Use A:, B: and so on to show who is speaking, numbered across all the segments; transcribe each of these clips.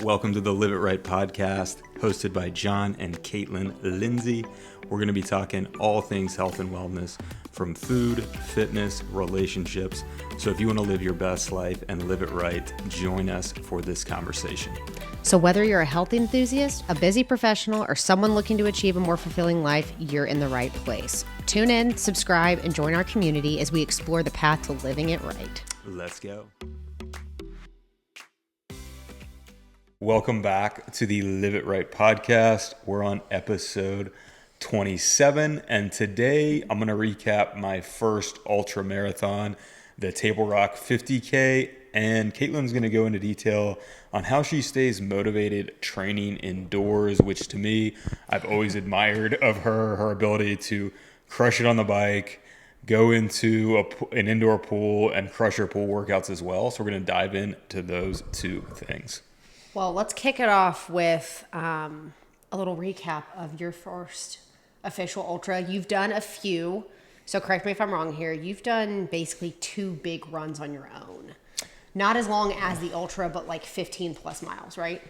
A: Welcome to the Live It Right podcast, hosted by John and Caitlin Lindsay. We're going to be talking all things health and wellness, from food, fitness, relationships. So if you want to live your best life and live it right, join us for this conversation.
B: So whether you're a health enthusiast, a busy professional, or someone looking to achieve a more fulfilling life, you're in the right place. Tune in, subscribe, and join our community as we explore the path to living it right.
A: Let's go. Welcome back to the Live It Right podcast. We're on episode 27, and today I'm going to recap my first ultra marathon, the Table Rock 50K, and Caitlin's going to go into detail on how she stays motivated training indoors, which to me, I've always admired of her ability to crush it on the bike, go into an indoor pool, and crush her pool workouts as well. So we're going to dive into those two things.
B: Well, let's kick it off with a little recap of your first official ultra. You've done a few, so correct me if I'm wrong here. You've done basically 2 big runs on your own. Not as long as the ultra, but like 15 plus miles, right?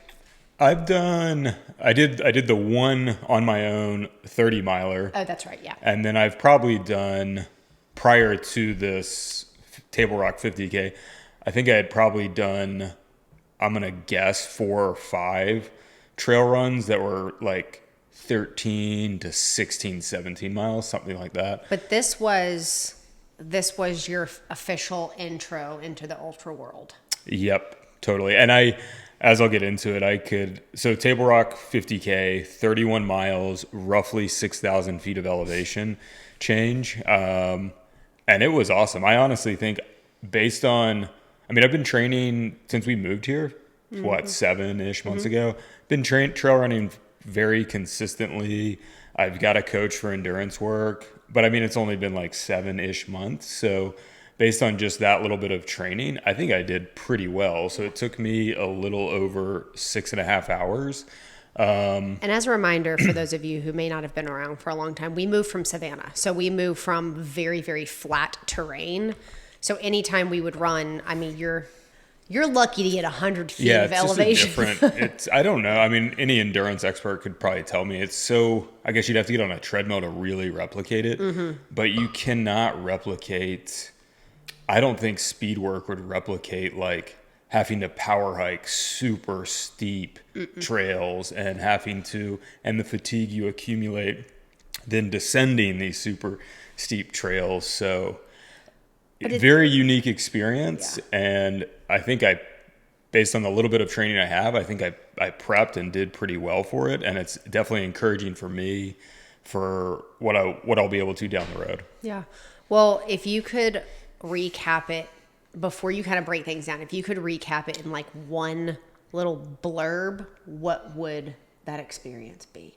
A: I did the one on my own 30 miler.
B: Oh, that's right, yeah.
A: And then I've probably done, prior to this Table Rock 50K, I think I had probably done, I'm going to guess 4 or 5 trail runs that were like 13 to 16, 17 miles, something like that.
B: But this was your official intro into the ultra world.
A: Yep, totally. And as I'll get into it, so Table Rock 50K, 31 miles, roughly 6,000 feet of elevation change. And it was awesome. I honestly think I've been training since we moved here, 7-ish months ago. Been trail running very consistently. I've got a coach for endurance work, but it's only been like 7-ish months. So based on just that little bit of training, I think I did pretty well. So it took me a little over 6.5 hours.
B: And as a reminder, for those of you who may not have been around for a long time, we moved from Savannah. So we moved from very, very flat terrain. So anytime we would run, you're lucky to get 100 feet of elevation.
A: I don't know. Any endurance expert could probably tell me I guess you'd have to get on a treadmill to really replicate it. Mm-hmm. But you cannot replicate, I don't think speed work would replicate like having to power hike super steep trails and and the fatigue you accumulate, then descending these super steep trails. So very unique experience. Yeah. And I think based on the little bit of training I have, I think I prepped and did pretty well for it. And it's definitely encouraging for me for what I'll be able to down the road.
B: Yeah. Well, if you could recap it before you kind of break things down, if you could recap it in like one little blurb, what would that experience be?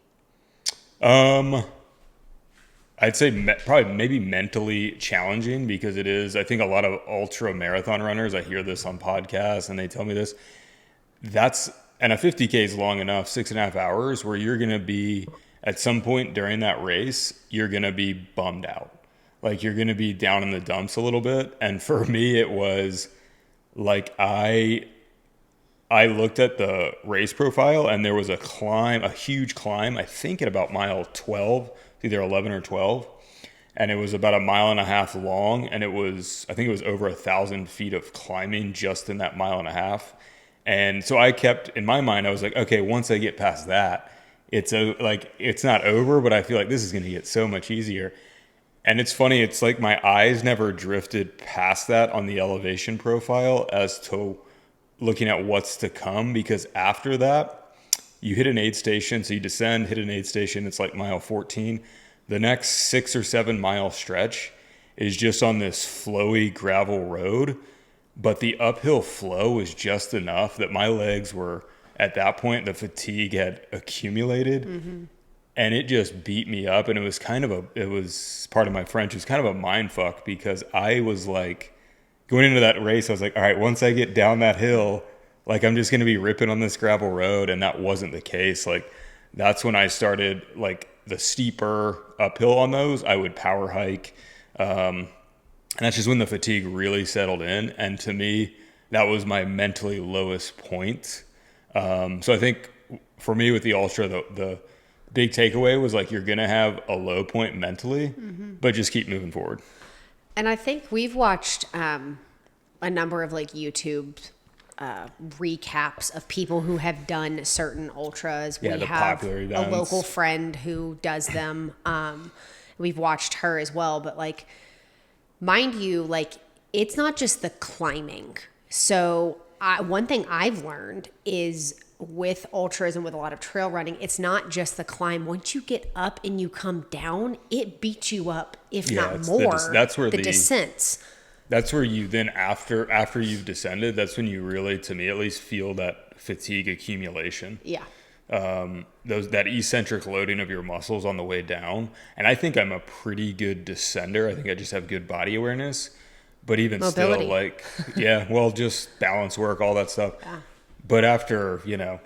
A: I'd say probably maybe mentally challenging, because it is. I think a lot of ultra marathon runners, I hear this on podcasts and they tell me this. And a 50K is long enough, 6.5 hours, where you're going to be, at some point during that race, you're going to be bummed out. Like you're going to be down in the dumps a little bit. And for me, it was like I looked at the race profile and there was a huge climb, I think at about mile 12, either 11 or 12. And it was about 1.5 miles long. And I think it was over 1,000 feet of climbing just in that 1.5 miles. And so in my mind, I was like, okay, once I get past that, it's not over, but I feel like this is going to get so much easier. And it's funny, it's like my eyes never drifted past that on the elevation profile as to looking at what's to come, because after that, you hit an aid station. So you descend, hit an aid station. It's like mile 14. The next 6 or 7 mile stretch is just on this flowy gravel road. But the uphill flow was just enough that my legs were, at that point, the fatigue had accumulated. Mm-hmm. And it just beat me up. And it was pardon my French, it was kind of a mind fuck, because I was like, going into that race, I was like, all right, once I get down that hill, like I'm just going to be ripping on this gravel road. And that wasn't the case. Like that's when I started, like the steeper uphill on those, I would power hike. And that's just when the fatigue really settled in. And to me, that was my mentally lowest point. So I think for me with the ultra, the big takeaway was like, you're going to have a low point mentally, but just keep moving forward.
B: And I think we've watched a number of like YouTube recaps of people who have done certain ultras.
A: Yeah,
B: We
A: the
B: have
A: popular
B: a
A: events.
B: local friend who does them. We've watched her as well, but like, mind you, like it's not just the climbing. So one thing I've learned is with ultras and with a lot of trail running, it's not just the climb. Once you get up and you come down, it beats you up, if
A: Yeah,
B: not
A: it's
B: more.
A: that's where
B: the descents.
A: that's where you then after you've descended, that's when you really, to me at least, feel that fatigue accumulation.
B: Yeah.
A: That eccentric loading of your muscles on the way down. And I think I'm a pretty good descender. I think I just have good body awareness. But even
B: Mobility.
A: still, like, yeah, well, just balance work, all that stuff.
B: Yeah.
A: But after,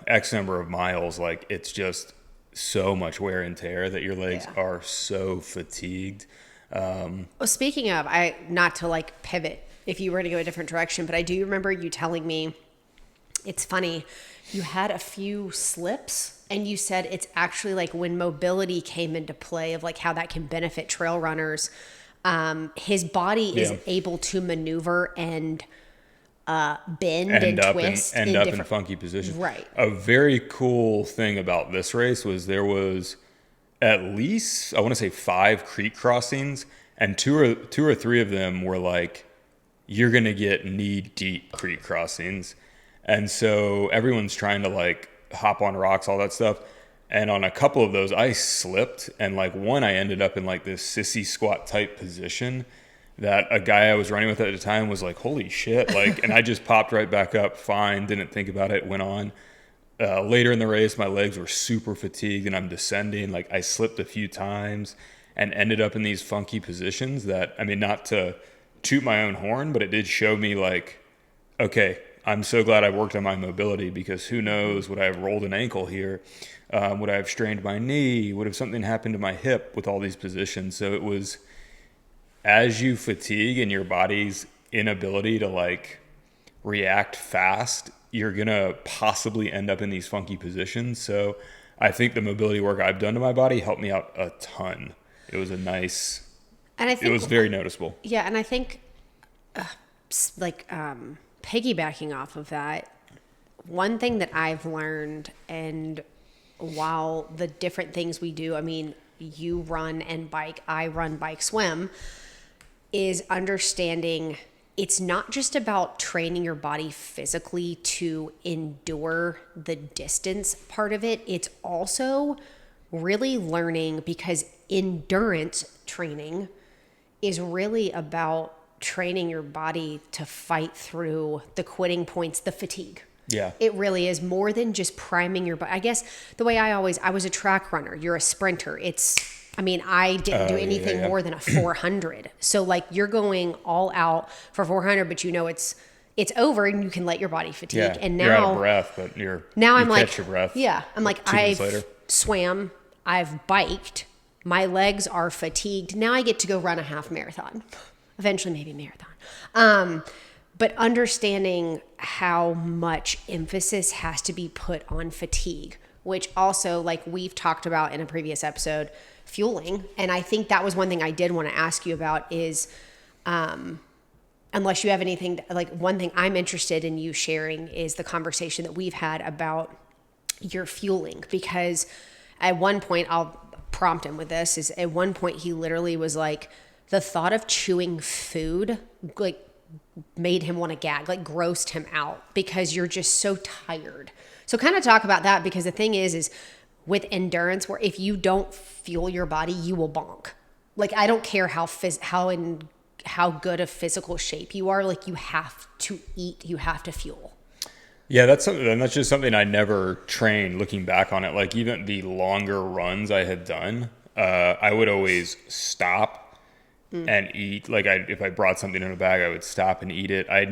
A: X number of miles, like, it's just so much wear and tear that your legs
B: Yeah.
A: are so fatigued.
B: Well, speaking of, not to like pivot if you were to go a different direction, but I do remember you telling me, it's funny, you had a few slips and you said it's actually like when mobility came into play of like how that can benefit trail runners. His body is
A: Yeah.
B: able to maneuver and bend
A: End
B: and
A: up
B: twist
A: in
B: in
A: up in
B: different.
A: funky positions.
B: Right.
A: A very cool thing about this race was there was at least, I want to say, 5 creek crossings, and two or three of them were like, you're gonna get knee deep creek crossings, and so everyone's trying to like hop on rocks, all that stuff. And on a couple of those, I slipped, and like one, I ended up in like this sissy squat type position that a guy I was running with at the time was like, holy shit, like, and I just popped right back up, fine, didn't think about it, went on. Later in the race, my legs were super fatigued and I'm descending. Like, I slipped a few times and ended up in these funky positions that, I mean, not to toot my own horn, but it did show me like, okay, I'm so glad I worked on my mobility, because who knows, would I have rolled an ankle here? Would I have strained my knee? Would have something happened to my hip with all these positions? So it was, as you fatigue and your body's inability to like react fast, you're going to possibly end up in these funky positions. So I think the mobility work I've done to my body helped me out a ton. It was
B: And I think
A: it was very noticeable.
B: Yeah, and I think piggybacking off of that, one thing that I've learned, and while the different things we do, I mean, you run and bike, I run, bike, swim, is understanding it's not just about training your body physically to endure the distance part of it. It's also really learning, because endurance training is really about training your body to fight through the quitting points, the fatigue.
A: Yeah.
B: It really is more than just priming your body. I guess the way I was a track runner. You're a sprinter. I didn't do anything more than a 400. So like you're going all out for 400, but it's over and you can let your body fatigue.
A: Yeah.
B: And now
A: you're out of breath, but
B: I'm like,
A: catch your breath.
B: yeah, I'm like,
A: 2 minutes
B: I've
A: later.
B: swam, I've biked, my legs are fatigued. Now I get to go run a half marathon, eventually maybe marathon. But understanding how much emphasis has to be put on fatigue, which also, like we've talked about in a previous episode, fueling. And I think that was one thing I did want to ask you about is, unless you have anything, like one thing I'm interested in you sharing is the conversation that we've had about your fueling. Because at one point, I'll prompt him with this, is at one point he literally was like, the thought of chewing food, like, made him want to gag, like grossed him out, because you're just so tired. So kind of talk about that, because the thing is with endurance, where if you don't fuel your body, you will bonk. Like, I don't care how good of physical shape you are, like you have to eat, you have to fuel.
A: Yeah, that's just something I never trained, looking back on it. Like, even the longer runs I had done, I would always stop and eat. Like, if I brought something in a bag, I would stop and eat it. I'd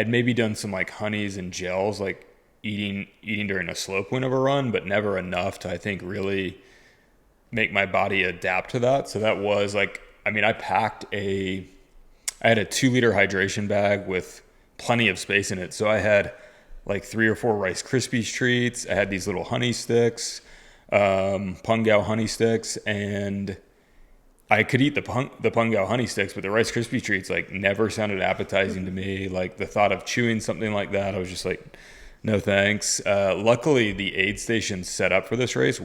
A: maybe done some like honeys and gels, like eating during a slow point of a run, but never enough to, I think, really make my body adapt to that. So that was like, I mean, I had a 2-liter hydration bag with plenty of space in it. So I had like 3 or 4 Rice Krispies treats. I had these little honey sticks, Punggao honey sticks, and I could eat the Punggao honey sticks, but the Rice Krispie treats like never sounded appetizing to me. Like the thought of chewing something like that, I was just like, no thanks. Luckily, the aid stations set up for this race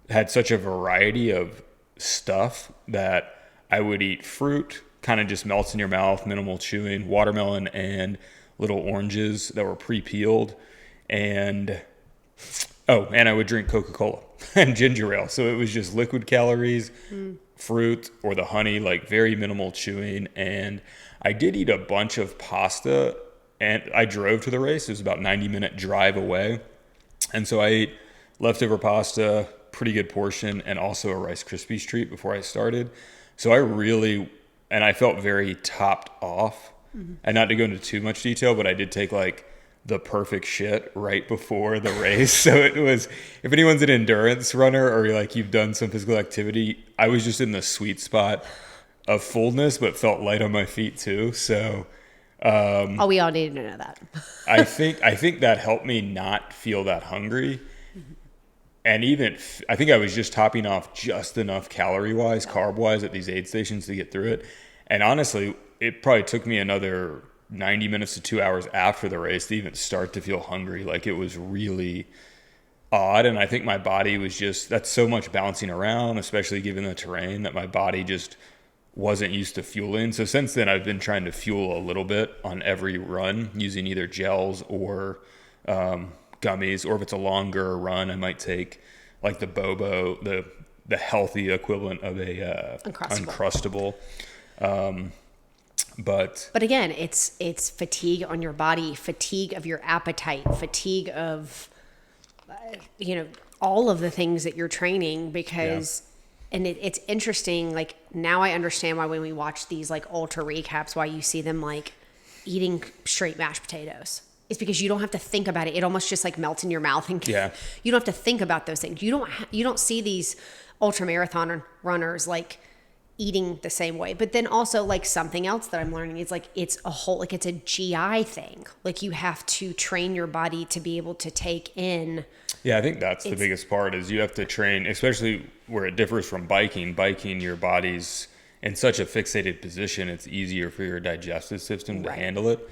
A: had such a variety of stuff that I would eat fruit, kind of just melts in your mouth, minimal chewing, watermelon and little oranges that were pre-peeled, and I would drink Coca-Cola and ginger ale. So it was just liquid calories, fruit, or the honey, like very minimal chewing. And I did eat a bunch of pasta, and I drove to the race. It was about 90-minute drive away. And so I ate leftover pasta, pretty good portion, and also a Rice Krispies treat before I started. So I felt very topped off. And not to go into too much detail, but I did take like the perfect shit right before the race. So it was, if anyone's an endurance runner or like you've done some physical activity, I was just in the sweet spot of fullness, but felt light on my feet too. So
B: we all needed to know that.
A: I think that helped me not feel that hungry. And I think I was just topping off just enough calorie-wise, carb-wise at these aid stations to get through it. And honestly, it probably took me another 90 minutes to 2 hours after the race to even start to feel hungry. Like it was really odd. And I think my body was that's so much bouncing around, especially given the terrain, that my body just wasn't used to fueling. So since then, I've been trying to fuel a little bit on every run using either gels or gummies, or if it's a longer run, I might take like the Bobo, the healthy equivalent of a Uncrustable. But
B: again, it's fatigue on your body, fatigue of your appetite, fatigue of all of the things that you're training, because and it's interesting. Like now I understand why when we watch these like ultra recaps, why you see them like eating straight mashed potatoes. It's because you don't have to think about it. It almost just like melts in your mouth, and you don't have to think about those things. You don't see these ultra marathon runners like eating the same way. But then also like something else that I'm learning is like it's a GI thing. Like you have to train your body to be able to take in.
A: Yeah, I think that's the biggest part is you have to train, especially where it differs from biking. Biking, your body's in such a fixated position, it's easier for your digestive system to handle it.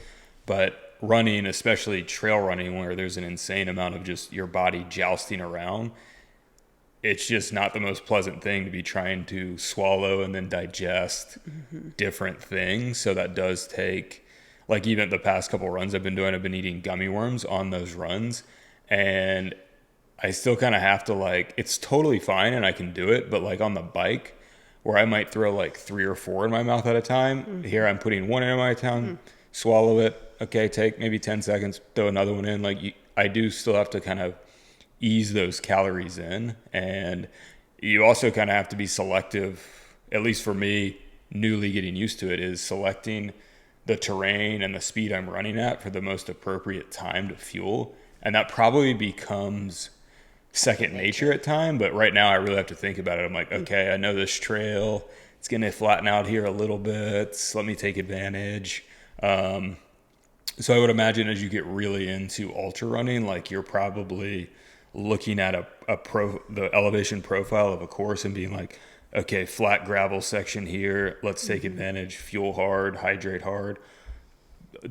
A: But running, especially trail running, where there's an insane amount of just your body jousting around, it's just not the most pleasant thing to be trying to swallow and then digest different things. So that does take, like even the past couple runs I've been doing, I've been eating gummy worms on those runs. And I still kind of have to like, it's totally fine and I can do it. But like on the bike, where I might throw like 3 or 4 in my mouth at a time, here I'm putting one in my tongue, swallow it. Okay, take maybe 10 seconds, throw another one in. Like I do still have to kind of ease those calories in. And you also kind of have to be selective, at least for me, newly getting used to it, is selecting the terrain and the speed I'm running at for the most appropriate time to fuel. And that probably becomes second nature at time. But right now I really have to think about it. I'm like, okay, I know this trail, it's going to flatten out here a little bit. So let me take advantage. So I would imagine as you get really into ultra running, like you're probably looking at the elevation profile of a course and being like, okay, flat gravel section here, let's take advantage, fuel hard, hydrate hard,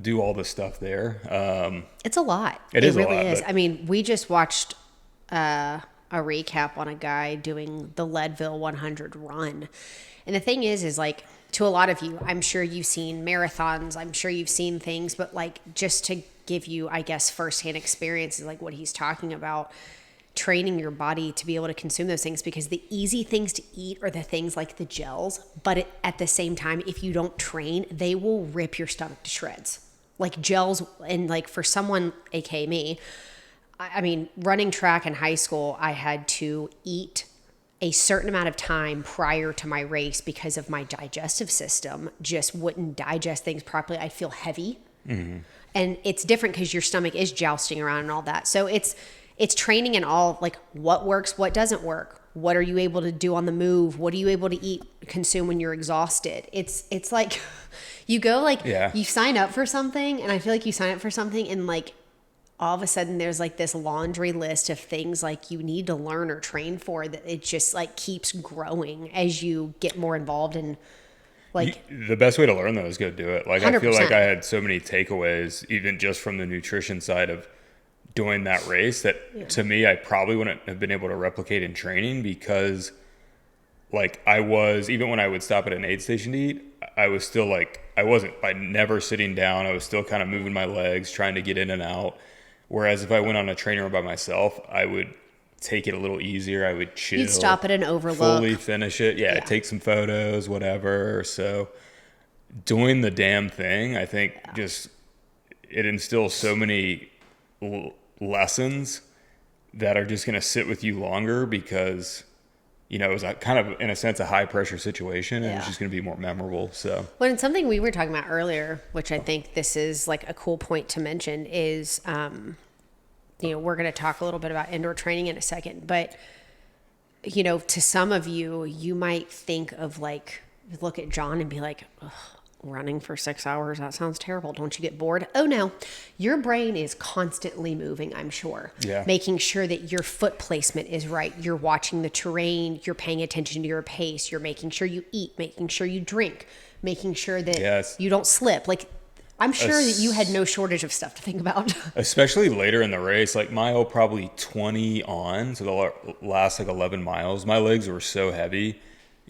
A: do all the stuff there.
B: It's a lot.
A: It is
B: really
A: a lot.
B: Is. I mean, we just watched a recap on a guy doing the Leadville 100 run. And the thing is like, to a lot of you, I'm sure you've seen marathons, I'm sure you've seen things, but like just to give you, I guess, firsthand experiences, like what he's talking about, training your body to be able to consume those things, because the easy things to eat are the things like the gels, but at the same time, if you don't train, they will rip your stomach to shreds. Like gels, and like for someone, aka me, I mean, running track in high school, I had to eat a certain amount of time prior to my race because of my digestive system just wouldn't digest things properly. I'd feel heavy. And it's different because your stomach is jousting around and all that. So it's training in all, like what works, what doesn't work. What are you able to do on the move? What are you able to eat, consume when you're exhausted? It's like you go like, you sign up for something, and I feel like you sign up for something and like all of a sudden there's like this laundry list of things like you need to learn or train for, that it just like keeps growing as you get more involved in like
A: The best way to learn though is go do it. Like I feel like
B: 100%.
A: I had so many takeaways, even just from the nutrition side of doing that race, that to me I probably wouldn't have been able to replicate in training, because like I was, even when I would stop at an aid station to eat, I was still like, I wasn't by never sitting down. I was still kind of moving my legs, trying to get in and out. Whereas if I went on a trainer by myself, I would take it a little easier. I would chill.
B: You'd stop at an overlook.
A: Fully finish it. Yeah,
B: Yeah.
A: take some photos, whatever. So doing the damn thing, I think just it instills so many lessons that are just going to sit with you longer, because it was a kind of, in a sense, a high pressure situation, and it's
B: Yeah.
A: just going to be more memorable. So
B: Well, and something we were talking about earlier, which I think this is like a cool point to mention, is, we're going to talk a little bit about indoor training in a second, but, to some of you, you might think of like, look at John and be like, ugh, running for 6 hours, that sounds terrible. Don't you get bored? Oh no, your brain is constantly moving, I'm sure.
A: Yeah.
B: Making sure that your foot placement is right. You're watching the terrain. You're paying attention to your pace. You're making sure you eat, making sure you drink, making sure that
A: Yes.
B: you don't slip. Like, I'm sure that you had no shortage of stuff to think about.
A: especially later in the race, like mile probably 20 on, so the last like 11 miles, my legs were so heavy.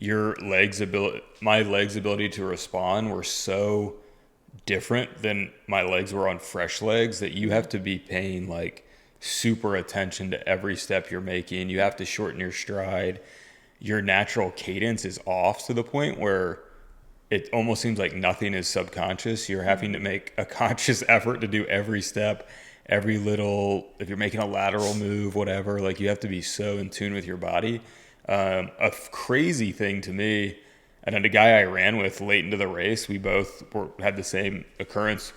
A: My legs' ability to respond were so different than my legs were on fresh legs, that you have to be paying like super attention to every step you're making. You have to shorten your stride. Your natural cadence is off to the point where it almost seems like nothing is subconscious. You're having to make a conscious effort to do every step, every little, if you're making a lateral move, whatever, like you have to be so in tune with your body. Crazy thing to me, and then the guy I ran with late into the race, we both had the same occurrence.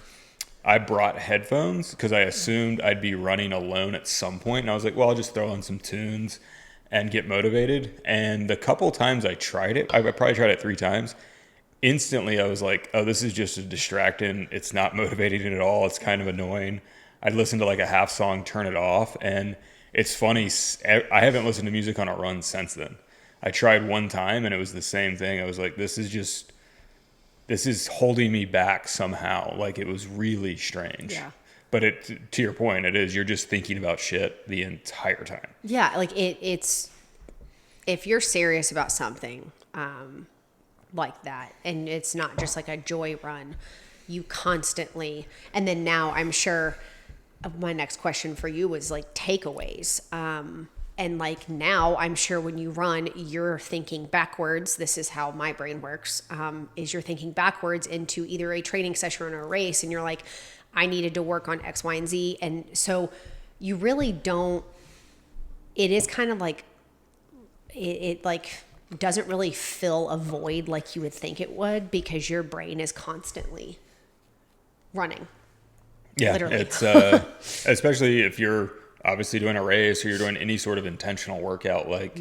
A: I brought headphones because I assumed I'd be running alone at some point, and I was like, well, I'll just throw on some tunes and get motivated. And the couple times I tried it, I probably tried it 3 times. Instantly, I was like, oh, this is just a distracting. It's not motivating at all. It's kind of annoying. I'd listen to like a half song, turn it off. And it's funny, I haven't listened to music on a run since then. I tried one time and it was the same thing. I was like, this is holding me back somehow. Like, it was really strange.
B: Yeah.
A: But to your point, you're just thinking about shit the entire time.
B: Yeah, like it's, if you're serious about something, like that, and it's not just like a joy run, you constantly, and then now I'm sure my next question for you was like takeaways, and like now I'm sure when you run, you're thinking backwards. This is how my brain works, is you're thinking backwards into either a training session or a race, and you're like, I needed to work on X, Y, and Z. And so you really don't, it is kind of like it like doesn't really fill a void like you would think it would, because your brain is constantly running.
A: Yeah,
B: Literally.
A: it's especially if you're obviously doing a race or you're doing any sort of intentional workout, like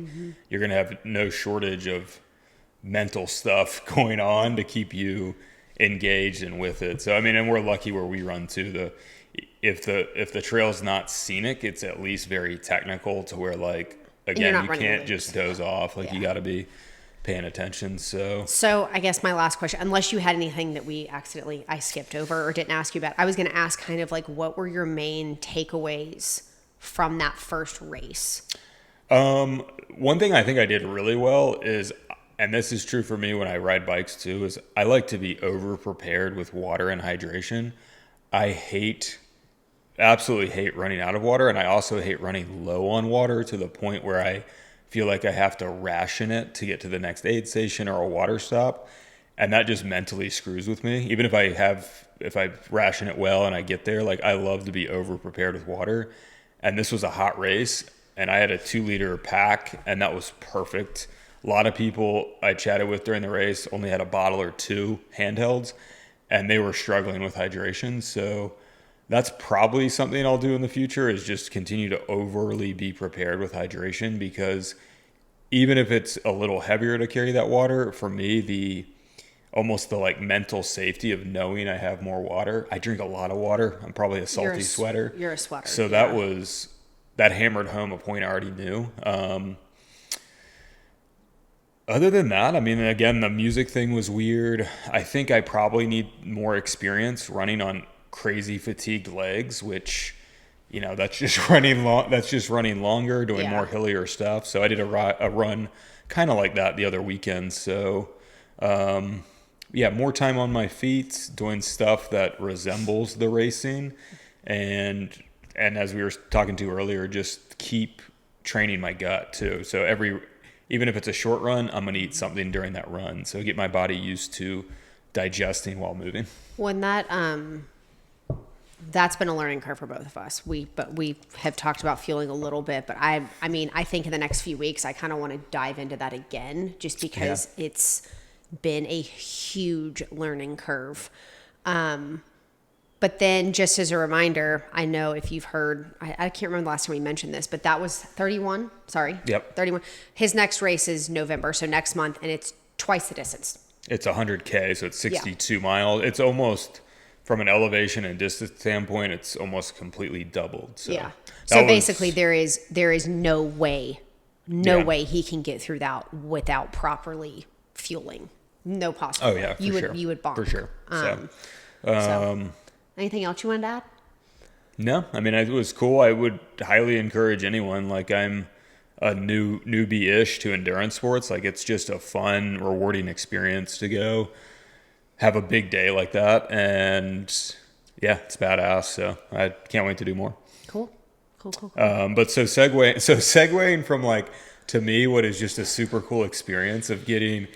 A: you're going to have no shortage of mental stuff going on to keep you engaged and with it. So I mean, and we're lucky where we run too. If the trail's not scenic, it's at least very technical, to where like, again, you can't just doze off. Like, you got to be paying attention. So
B: I guess my last question, unless you had anything that I skipped over or didn't ask you about, I was going to ask kind of like, what were your main takeaways from that first race?
A: One thing I think I did really well is, and this is true for me when I ride bikes too, is I like to be over prepared with water and hydration. Absolutely hate running out of water, and I also hate running low on water to the point where I feel like I have to ration it to get to the next aid station or a water stop, and that just mentally screws with me. Even if I ration it well and I get there, like, I love to be over prepared with water. And this was a hot race, and I had a 2-liter pack, and that was perfect. A lot of people I chatted with during the race only had a bottle or 2 handhelds, and they were struggling with hydration. So that's probably something I'll do in the future, is just continue to overly be prepared with hydration, because even if it's a little heavier to carry that water, for me, almost the like mental safety of knowing I have more water. I drink a lot of water. I'm probably a salty sweater.
B: You're a sweater.
A: So that hammered home a point I already knew. Other than that, I mean, again, the music thing was weird. I think I probably need more experience running on crazy fatigued legs, which, that's just running longer, doing more hillier stuff. So I did a run kind of like that the other weekend. So, more time on my feet, doing stuff that resembles the racing, and as we were talking to earlier, just keep training my gut too. So even if it's a short run, I'm gonna eat something during that run. So get my body used to digesting while moving.
B: When that's been a learning curve for both of us. We have talked about fueling a little bit, but I think in the next few weeks, I kind of want to dive into that again, just because it's been a huge learning curve. But then, just as a reminder, I know if you've heard, I can't remember the last time we mentioned this, but that was 31. Sorry.
A: Yep.
B: 31. His next race is November, so next month, and it's twice the distance.
A: It's 100K, so it's 62 miles. It's almost, from an elevation and distance standpoint, it's almost completely doubled. So
B: So basically, there is no way he can get through that without properly fueling. No possible.
A: Oh yeah,
B: you would bonk
A: for sure.
B: So, anything else you wanted to add?
A: No, I mean, it was cool. I would highly encourage anyone. Like, I'm a newbie-ish to endurance sports. Like, it's just a fun, rewarding experience to go have a big day like that. And yeah, it's badass. So I can't wait to do more.
B: Cool.
A: But segueing from, like, to me, what is just a super cool experience of getting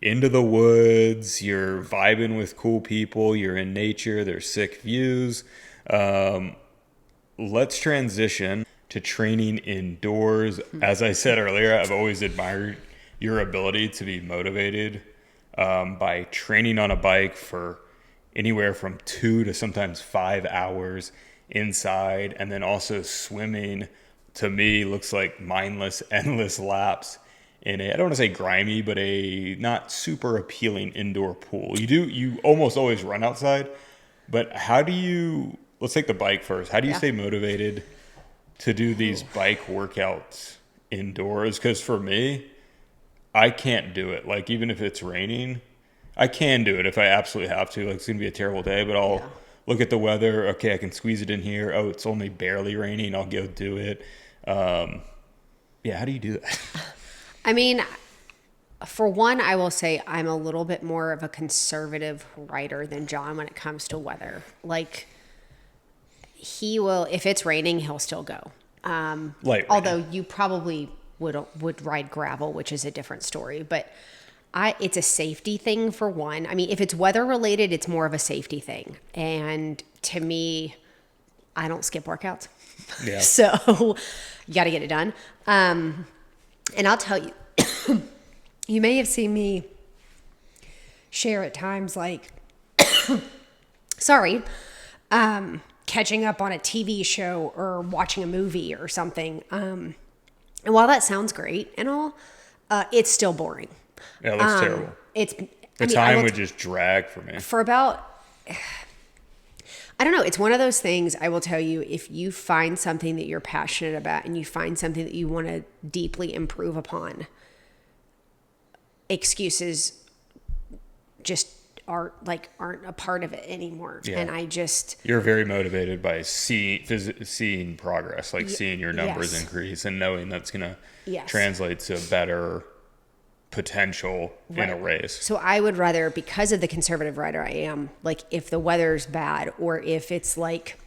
A: into the woods, you're vibing with cool people, you're in nature, there's sick views. Let's transition to training indoors. As I said earlier, I've always admired your ability to be motivated by training on a bike for anywhere from 2 to sometimes 5 hours inside, and then also swimming, to me, looks like mindless, endless laps in I don't want to say grimy, but a not super appealing indoor pool. You almost always run outside, but let's take the bike first. How do you stay motivated to do these bike workouts indoors? Because for me, I can't do it. Like, even if it's raining, I can do it if I absolutely have to. Like, it's going to be a terrible day, but I'll look at the weather. Okay, I can squeeze it in here. Oh, it's only barely raining. I'll go do it. How do you do that?
B: I mean, for one, I will say I'm a little bit more of a conservative rider than John when it comes to weather. Like, he will, if it's raining, he'll still go. Although you probably would ride gravel, which is a different story. But it's a safety thing for one. I mean, if it's weather related, it's more of a safety thing. And to me, I don't skip workouts. Yeah. So you got to get it done. And I'll tell you, you may have seen me share at times, like, catching up on a TV show or watching a movie or something. And while that sounds great and all, it's still boring.
A: Yeah, it looks terrible. The time would just drag for me.
B: For about, I don't know. It's one of those things, I will tell you, if you find something that you're passionate about and you find something that you want to deeply improve upon, excuses just aren't a part of it anymore. Yeah. And
A: you're very motivated by seeing progress, like seeing your numbers increase and knowing that's going to translate to better potential in a race.
B: So I would rather, because of the conservative rider I am, like, if the weather's bad or if it's like,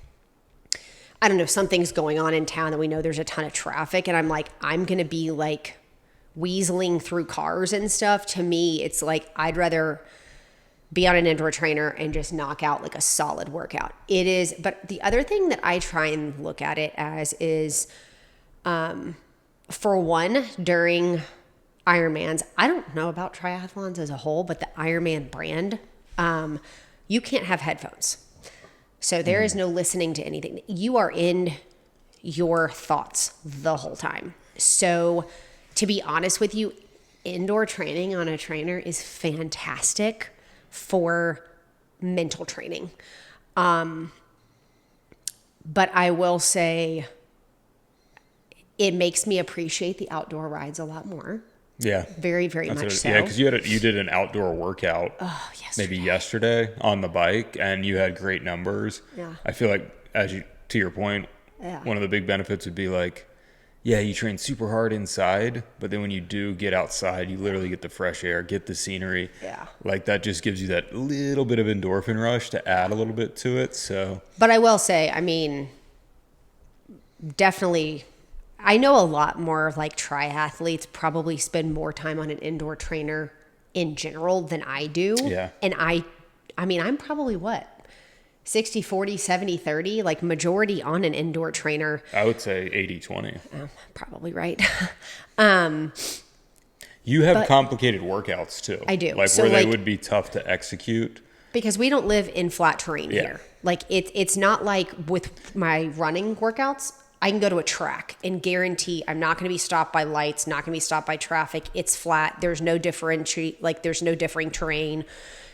B: I don't know, something's going on in town and we know there's a ton of traffic and I'm going to be like weaseling through cars and stuff. To me, it's like, I'd rather be on an indoor trainer and just knock out like a solid workout. It is. But the other thing that I try and look at it as is, for one, during Ironmans, I don't know about triathlons as a whole, but the Ironman brand, you can't have headphones. So there is no listening to anything. You are in your thoughts the whole time. So to be honest with you, indoor training on a trainer is fantastic. for mental training. But I will say it makes me appreciate the outdoor rides a lot more.
A: Yeah.
B: Very, very much so.
A: Yeah, because you did an outdoor workout maybe yesterday on the bike, and you had great numbers.
B: Yeah.
A: I feel like, to your point, one of the big benefits would be like, yeah, you train super hard inside, but then when you do get outside, you literally get the fresh air, get the scenery.
B: Yeah.
A: Like that just gives you that little bit of endorphin rush to add a little bit to it. So,
B: but I will say, I mean, definitely, I know a lot more of like triathletes probably spend more time on an indoor trainer in general than I do.
A: Yeah.
B: And I mean, I'm probably what? 60, 40, 70, 30, like majority on an indoor trainer.
A: I would say 80-20.
B: Probably right.
A: You have complicated workouts too.
B: I do.
A: Like
B: So,
A: where they
B: like-
A: would be tough to execute.
B: Because we don't live in flat terrain here. Like it's not like with my running workouts, I can go to a track and guarantee I'm not going to be stopped by lights, not going to be stopped by traffic. It's flat. There's no differing terrain.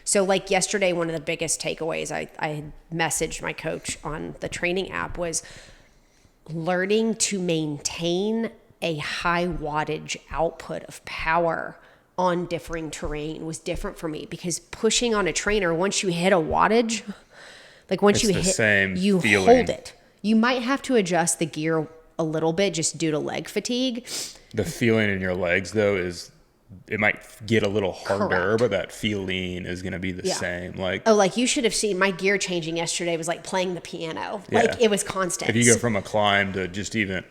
B: So like yesterday, one of the biggest takeaways I had messaged my coach on the training app was learning to maintain a high wattage output of power on differing terrain was different for me, because pushing on a trainer, once you hit a wattage, like once
A: It's
B: you
A: the
B: hit,
A: same
B: you
A: feeling.
B: hold it. You might have to adjust the gear a little bit just due to leg fatigue.
A: The feeling in your legs though is, it might get a little harder,
B: Correct.
A: but that feeling is going to be the same. Like,
B: Oh, like you should have seen my gear changing yesterday was like playing the piano. Like it was constant.
A: if you go from a climb to just even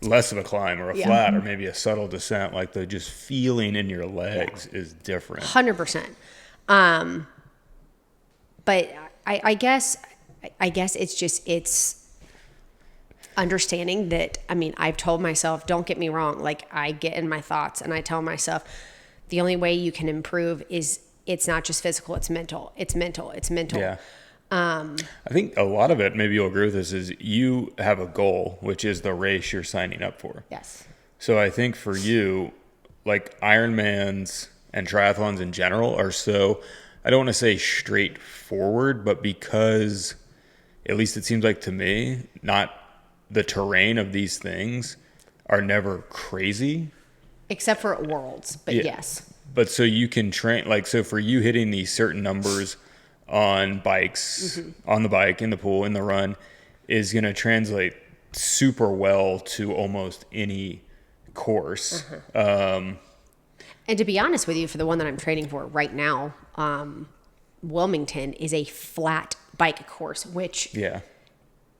A: less of a climb or a flat or maybe a subtle descent, like the just feeling in your legs is different.
B: 100%. But I guess it's understanding that, I mean, I've told myself, don't get me wrong, like I get in my thoughts and I tell myself the only way you can improve is it's not just physical, it's mental. It's mental.
A: Yeah. I think a lot of it, maybe you'll agree with this, is you have a goal, which is the race you're signing up for.
B: Yes.
A: So I think for you, like Ironmans and triathlons in general are so, I don't want to say straightforward, but because, at least it seems like to me, not the terrain of these things are never crazy.
B: Except for at Worlds, but yes.
A: But so you can train, like, so for you hitting these certain numbers on bikes, on the bike, in the pool, in the run, is going to translate super well to almost any course.
B: And to be honest with you, for the one that I'm training for right now, Wilmington is a flat bike course, which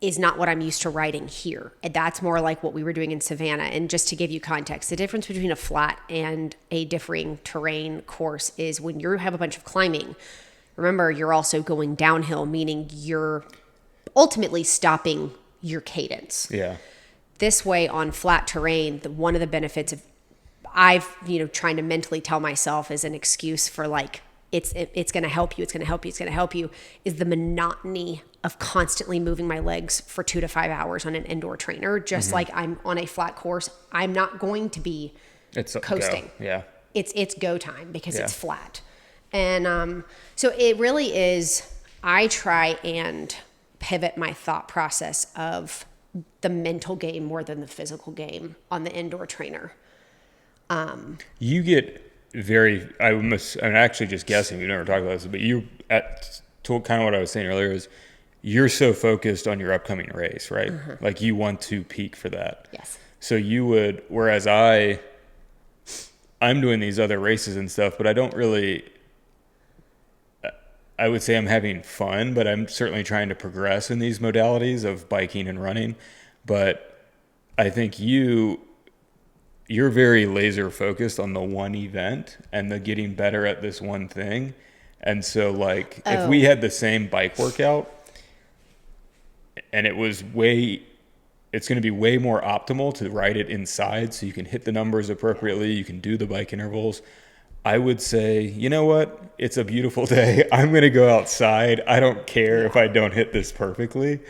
B: is not what I'm used to riding here. And that's more like what we were doing in Savannah. And just to give you context, the difference between a flat and a differing terrain course is when you have a bunch of climbing, remember, you're also going downhill, meaning you're ultimately stopping your cadence.
A: Yeah.
B: This way on flat terrain, one of the benefits of I've, trying to mentally tell myself as an excuse for like, it's going to help you, it's going to help you, it's going to help you, is the monotony of constantly moving my legs for 2 to 5 hours on an indoor trainer. Just like I'm on a flat course, I'm not going to be coasting.
A: Go. Yeah.
B: It's go time because it's flat. And so it really is, I try and pivot my thought process of the mental game more than the physical game on the indoor trainer.
A: You get I'm actually just guessing, we've never talked about this, but kind of what I was saying earlier is you're so focused on your upcoming race, right? Like you want to peak for that.
B: Yes.
A: So you would, whereas I'm doing these other races and stuff, but I don't really, I would say I'm having fun, but I'm certainly trying to progress in these modalities of biking and running. But I think you're very laser focused on the one event and the getting better at this one thing. And so like if we had the same bike workout and it's going to be way more optimal to ride it inside so you can hit the numbers appropriately, you can do the bike intervals, I would say, you know what? It's a beautiful day. I'm going to go outside. I don't care if I don't hit this perfectly.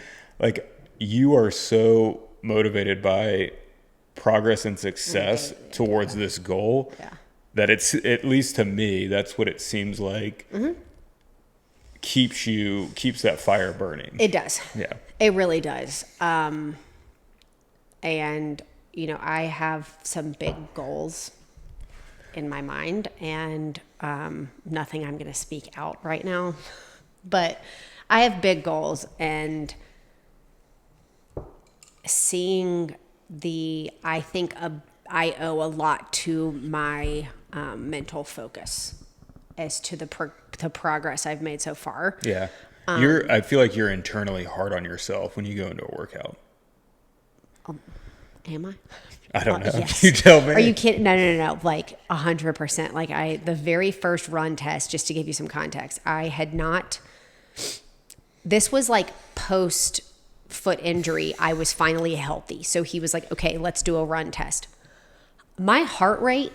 A: Like you are so motivated by progress and success towards this goal that it's, at least to me, that's what it seems like. Keeps that fire burning.
B: It does.
A: Yeah.
B: It really does. And, I have some big goals in my mind, and nothing I'm going to speak out right now. But I have big goals, and seeing I think I owe a lot to my mental focus as to the progress I've made so far.
A: Yeah. I feel like you're internally hard on yourself when you go into a workout.
B: Am I?
A: I don't know.
B: Yes.
A: You tell me.
B: Are you kidding? No. Like 100%. Like the very first run test, just to give you some context, I had not, this was like post foot injury. I was finally healthy. So he was like, okay, let's do a run test. My heart rate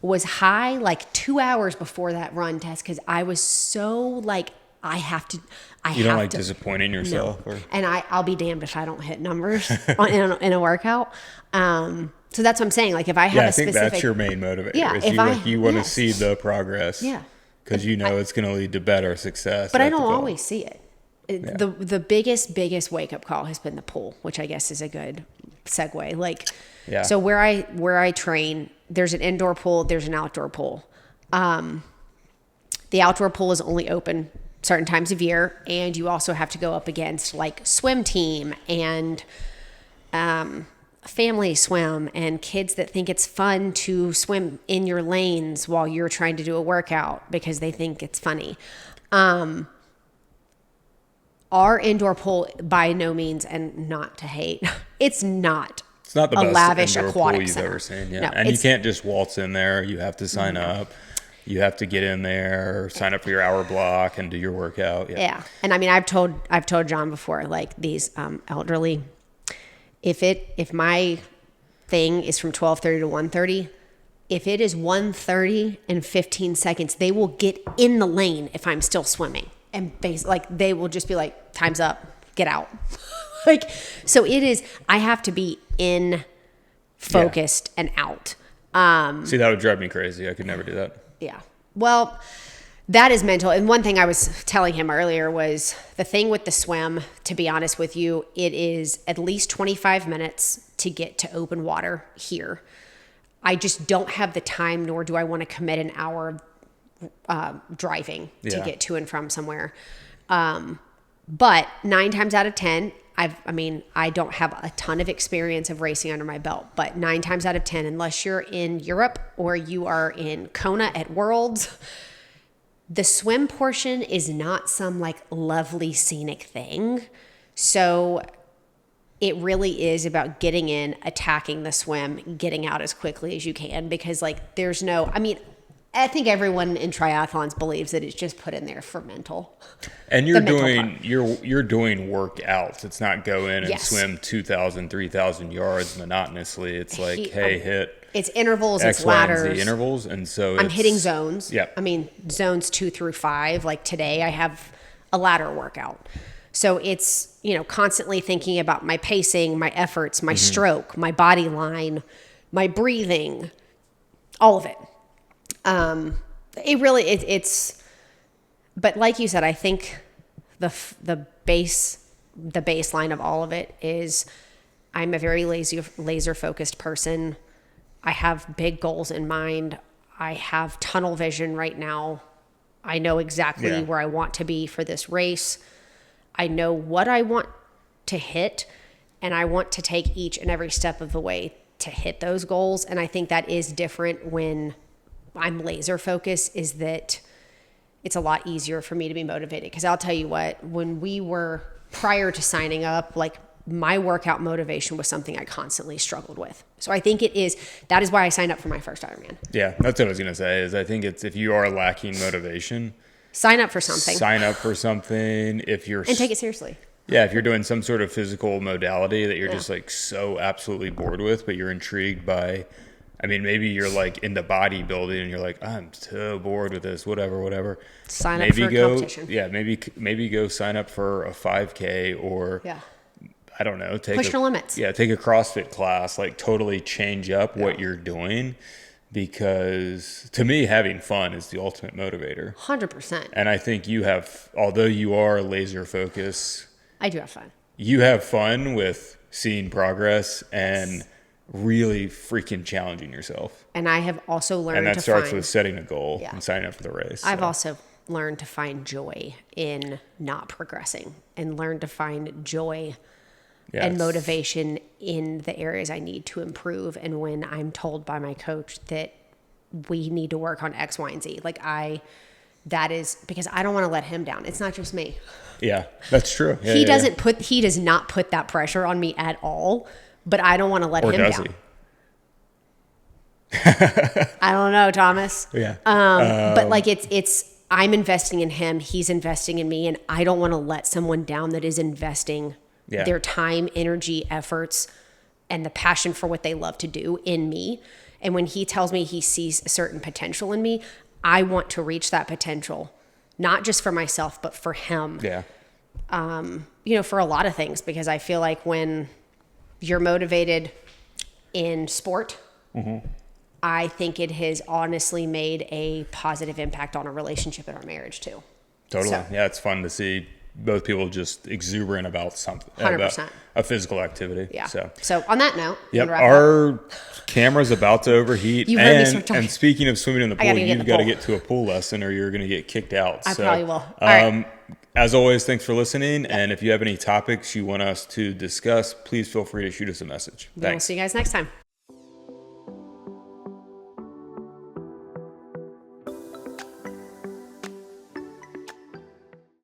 B: was high like 2 hours before that run test, because I was so like, you
A: don't like disappointing yourself?
B: No. And I'll be damned if I don't hit numbers in a workout. So that's what I'm saying. Like if I have
A: I think that's your main motivator.
B: Yeah,
A: you want to see the progress.
B: Yeah.
A: Because it's going to lead to better success.
B: But I don't always see it. The biggest wake up call has been the pool, which I guess is a good segue. Like, so where I train, there's an indoor pool, there's an outdoor pool. The outdoor pool is only open certain times of year, and you also have to go up against like swim team and family swim and kids that think it's fun to swim in your lanes while you're trying to do a workout because they think it's funny. Our indoor pool, by no means, and not to hate, it's not
A: the best
B: lavish
A: indoor
B: aquatic
A: pool you've
B: center.
A: ever seen. Yeah.
B: No,
A: and you can't just waltz in there. You have to sign up. You have to get in there, sign up for your hour block, and do your workout.
B: Yeah. And I mean, I've told John before, like these elderly, if my thing is from 12:30 to 1:30, if it is 1:30 and 15 seconds, they will get in the lane if I'm still swimming, and they will just be like, "Time's up, get out." Like, so it is. I have to be in, focused, and out.
A: See, that would drive me crazy. I could never do that.
B: Yeah. Well, that is mental. And one thing I was telling him earlier was the thing with the swim, to be honest with you, it is at least 25 minutes to get to open water here. I just don't have the time, nor do I want to commit an hour driving to get to and from somewhere. But 9 times out of 10, I don't have a ton of experience of racing under my belt, but 9 times out of 10, unless you're in Europe or you are in Kona at Worlds, the swim portion is not some like lovely scenic thing. So it really is about getting in, attacking the swim, getting out as quickly as you can, because like I think everyone in triathlons believes that it's just put in there for mental.
A: And you're doing workouts. It's not go in and swim 2,000, 3,000 yards monotonously. It's like, hit.
B: It's intervals,
A: X,
B: it's ladders.
A: Y, and Z intervals, and so
B: I'm hitting zones.
A: Yeah.
B: I mean, zones 2 through 5. Like today, I have a ladder workout. So it's, constantly thinking about my pacing, my efforts, my stroke, my body line, my breathing, all of it. But like you said, I think the baseline of all of it is I'm a very laser focused person. I have big goals in mind. I have tunnel vision right now. I know exactly where I want to be for this race. I know what I want to hit, and I want to take each and every step of the way to hit those goals. And I think that is different when I'm laser focused, is that it's a lot easier for me to be motivated. Because I'll tell you what, when we were prior to signing up, like my workout motivation was something I constantly struggled with. So I think that is why I signed up for my first Ironman.
A: Yeah, that's what I was going to say, is I think it's, if you are lacking motivation,
B: sign up for something.
A: And
B: take it seriously.
A: Yeah, if you're doing some sort of physical modality that you're just like so absolutely bored with, but you're intrigued by, maybe you're like into bodybuilding and you're like, I'm so bored with this, whatever.
B: Sign up for a competition.
A: Yeah, maybe go sign up for a 5K or, I don't know,
B: push your limits.
A: Yeah, take a CrossFit class, like totally change up what you're doing. because to me, having fun is the ultimate motivator.
B: 100%.
A: And I think you have, although you are laser focused,
B: I do have fun.
A: you have fun with seeing progress and really freaking challenging yourself.
B: And I have also learned
A: And that
B: to
A: starts
B: find,
A: with setting a goal
B: Yeah.
A: and signing up for the race.
B: I've
A: so.
B: also learned to find joy in not progressing and learned to find joy and
A: Yes.
B: motivation in the areas I need to improve. And when I'm told by my coach that we need to work on X, Y, and Z, that is because I don't want to let him down. It's not just me.
A: Yeah, that's true. Yeah,
B: He
A: yeah.
B: he does not put that pressure on me at all, but I don't want to let
A: Or
B: him
A: does
B: down.
A: he?
B: I don't know, Thomas.
A: Yeah.
B: But I'm investing in him, he's investing in me, and I don't want to let someone down that is investing
A: Yeah.
B: their time, energy, efforts, and the passion for what they love to do in me. And when he tells me he sees a certain potential in me, I want to reach that potential, not just for myself, but for him.
A: Yeah.
B: For a lot of things, because I feel like when you're motivated in sport, I think it has honestly made a positive impact on a relationship and our marriage too.
A: Totally.
B: So.
A: Yeah, it's fun to see both people just exuberant about something,
B: 100%.
A: about a physical activity.
B: Yeah.
A: So
B: on that note,
A: yep,
B: wrap it up.
A: our camera's about to overheat.
B: You heard me start talking.
A: And speaking of swimming in the pool,
B: gotta get in
A: you've
B: the
A: got to
B: pool.
A: get to a pool lesson or you're going to get kicked out.
B: I probably will. All right.
A: As always, thanks for listening. And if you have any topics you want us to discuss, please feel free to shoot us a message.
B: We'll
A: Thanks.
B: see you guys next time.